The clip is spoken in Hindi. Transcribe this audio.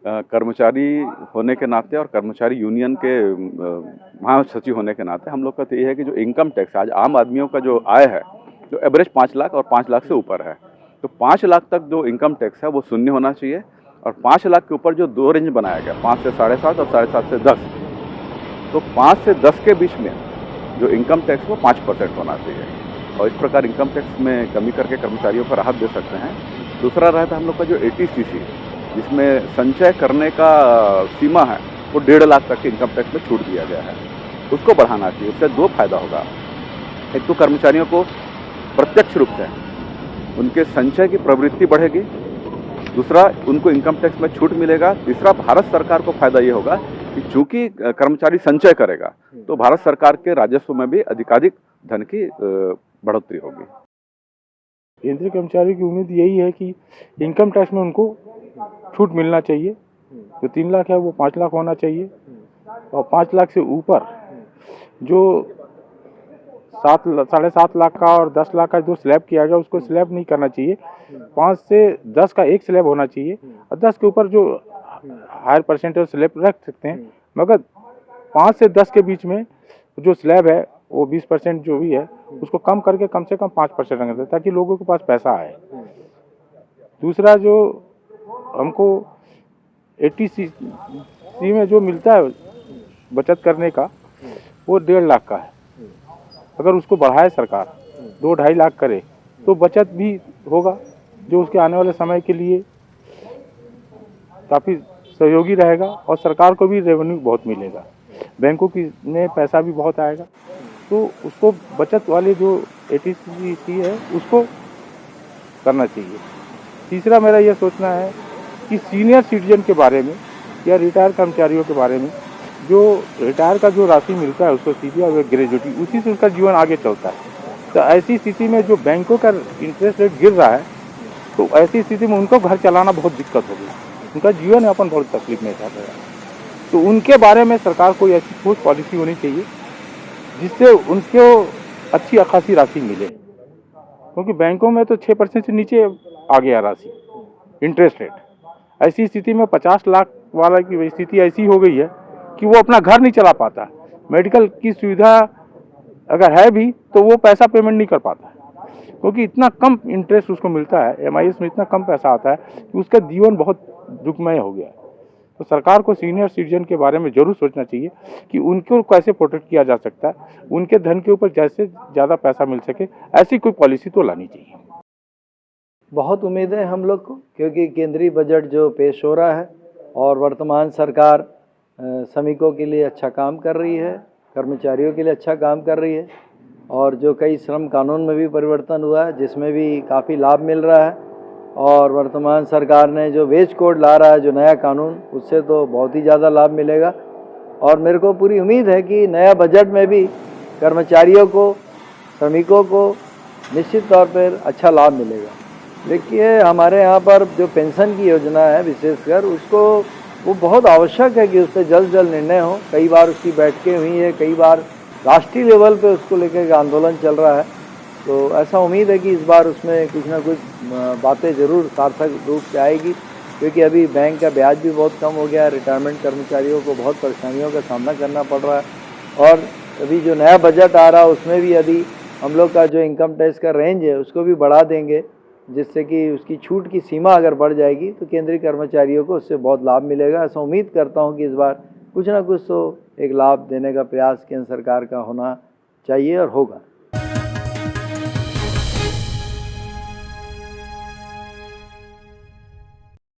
कर्मचारी होने के नाते और कर्मचारी यूनियन के महासचिव होने के नाते हम लोग का तो ये है कि जो इनकम टैक्स आज आम आदमियों का जो आय है, जो एवरेज 5 लाख और 5 लाख से ऊपर है, तो 5 लाख तक जो इनकम टैक्स है वो शून्य होना चाहिए। और 5 लाख के ऊपर जो 2 रेंज बनाया गया, 5 से 7.5 और 7.5 से 10, तो 5 से 10 के बीच में जो इनकम टैक्स वो 5% होना चाहिए। और इस प्रकार इनकम टैक्स में कमी करके कर्मचारियों को राहत दे सकते हैं। दूसरा रहता है हम लोग का जो ATCC, जिसमें संचय करने का सीमा है वो 1.5 लाख तक के इनकम टैक्स में छूट दिया गया है, उसको बढ़ाना चाहिए। उससे 2 फायदा होगा। एक तो कर्मचारियों को प्रत्यक्ष रूप से उनके संचय की प्रवृत्ति बढ़ेगी, दूसरा उनको इनकम टैक्स में छूट मिलेगा, तीसरा भारत सरकार को फायदा ये होगा कि चूंकि कर्मचारी संचय करेगा तो भारत सरकार के राजस्व में भी अधिकाधिक धन की बढ़ोतरी होगी। केंद्रीय कर्मचारी की उम्मीद यही है कि इनकम टैक्स में उनको छूट मिलना चाहिए। जो 3 लाख है वो 5 लाख होना चाहिए, और 5 लाख से ऊपर जो 7.5 लाख का और 10 लाख का जो स्लैब किया गया उसको स्लैब नहीं करना चाहिए। 5 से 10 का एक स्लैब होना चाहिए, और 10 के ऊपर जो हायर परसेंटेज स्लैब रख सकते हैं, मगर 5 से 10 के बीच में जो स्लैब है वो 20% जो भी है उसको कम करके कम से कम 5% रखना, ताकि लोगों के पास पैसा आए। दूसरा जो हमको ATCC में जो मिलता है बचत करने का वो 1.5 लाख का है। अगर उसको बढ़ाए सरकार 2-2.5 लाख करे तो बचत भी होगा, जो उसके आने वाले समय के लिए काफ़ी सहयोगी रहेगा, और सरकार को भी रेवेन्यू बहुत मिलेगा, बैंकों की में पैसा भी बहुत आएगा। तो उसको बचत वाले जो ATCC है उसको करना चाहिए। तीसरा मेरा यह सोचना है कि सीनियर सिटीजन के बारे में या रिटायर कर्मचारियों के बारे में, जो रिटायर का जो राशि मिलता है उसको सीधी और ग्रेजुएटी, उसी से उसका जीवन आगे चलता है। तो ऐसी स्थिति में जो बैंकों का इंटरेस्ट रेट गिर रहा है, तो ऐसी स्थिति में उनको घर चलाना बहुत दिक्कत होगी, उनका जीवन यापन बहुत तकलीफ में चल रहा है। तो उनके बारे में सरकार को ऐसी ठोस पॉलिसी होनी चाहिए जिससे उनको अच्छी खासी राशि मिले, क्योंकि बैंकों में तो 6% से नीचे आ गया राशि इंटरेस्ट रेट। ऐसी स्थिति में 50 लाख वाला की स्थिति ऐसी हो गई है कि वो अपना घर नहीं चला पाता। मेडिकल की सुविधा अगर है भी तो वो पैसा पेमेंट नहीं कर पाता, क्योंकि इतना कम इंटरेस्ट उसको मिलता है, MIS में इतना कम पैसा आता है कि उसका जीवन बहुत दुखमय हो गया है। तो सरकार को सीनियर सिटीजन के बारे में जरूर सोचना चाहिए कि उनको कैसे प्रोटेक्ट किया जा सकता है, उनके धन के ऊपर जैसे ज़्यादा पैसा मिल सके, ऐसी कोई पॉलिसी तो लानी चाहिए। बहुत उम्मीद है हम लोग को, क्योंकि केंद्रीय बजट जो पेश हो रहा है और वर्तमान सरकार श्रमिकों के लिए अच्छा काम कर रही है, कर्मचारियों के लिए अच्छा काम कर रही है, और जो कई श्रम कानून में भी परिवर्तन हुआ है जिसमें भी काफ़ी लाभ मिल रहा है, और वर्तमान सरकार ने जो वेज कोड ला रहा है, जो नया कानून, उससे तो बहुत ही ज़्यादा लाभ मिलेगा। और मेरे को पूरी उम्मीद है कि नया बजट में भी कर्मचारियों को, श्रमिकों को निश्चित तौर पर अच्छा लाभ मिलेगा। देखिए, हमारे यहाँ पर जो पेंशन की योजना है विशेषकर, उसको वो बहुत आवश्यक है कि उस पर जल्द निर्णय हो। कई बार उसकी बैठकें हुई है, कई बार राष्ट्रीय लेवल पे उसको लेकर आंदोलन चल रहा है। तो ऐसा उम्मीद है कि इस बार उसमें कुछ ना कुछ बातें ज़रूर सार्थक रूप से आएगी, क्योंकि अभी बैंक का ब्याज भी बहुत कम हो गया है, रिटायरमेंट कर्मचारियों को बहुत परेशानियों का सामना करना पड़ रहा है। और अभी जो नया बजट आ रहा है उसमें भी यदि हम लोग का जो इनकम टैक्स का रेंज है उसको भी बढ़ा देंगे, जिससे कि उसकी छूट की सीमा अगर बढ़ जाएगी तो केंद्रीय कर्मचारियों को उससे बहुत लाभ मिलेगा। ऐसा उम्मीद करता हूं कि इस बार कुछ ना कुछ तो एक लाभ देने का प्रयास केंद्र सरकार का होना चाहिए और होगा।